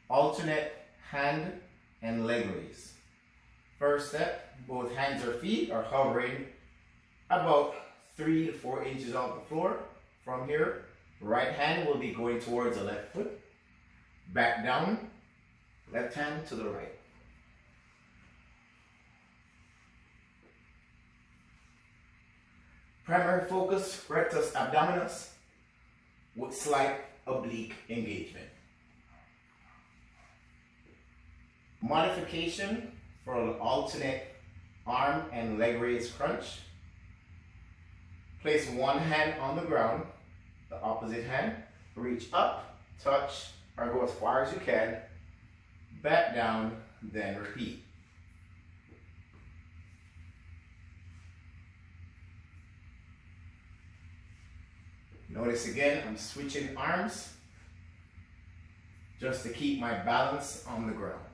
alternate hand and leg raise. First step, both hands or feet are hovering about 3 to 4 inches off the floor. From here, right hand will be going towards the left foot, back down, left hand to the right. Primary focus, rectus abdominis with slight oblique engagement. Modification for an alternate arm and leg raise crunch. Place one hand on the ground, the opposite hand, reach up, touch, or go as far as you can, back down, then repeat. Notice again, I'm switching arms just to keep my balance on the ground.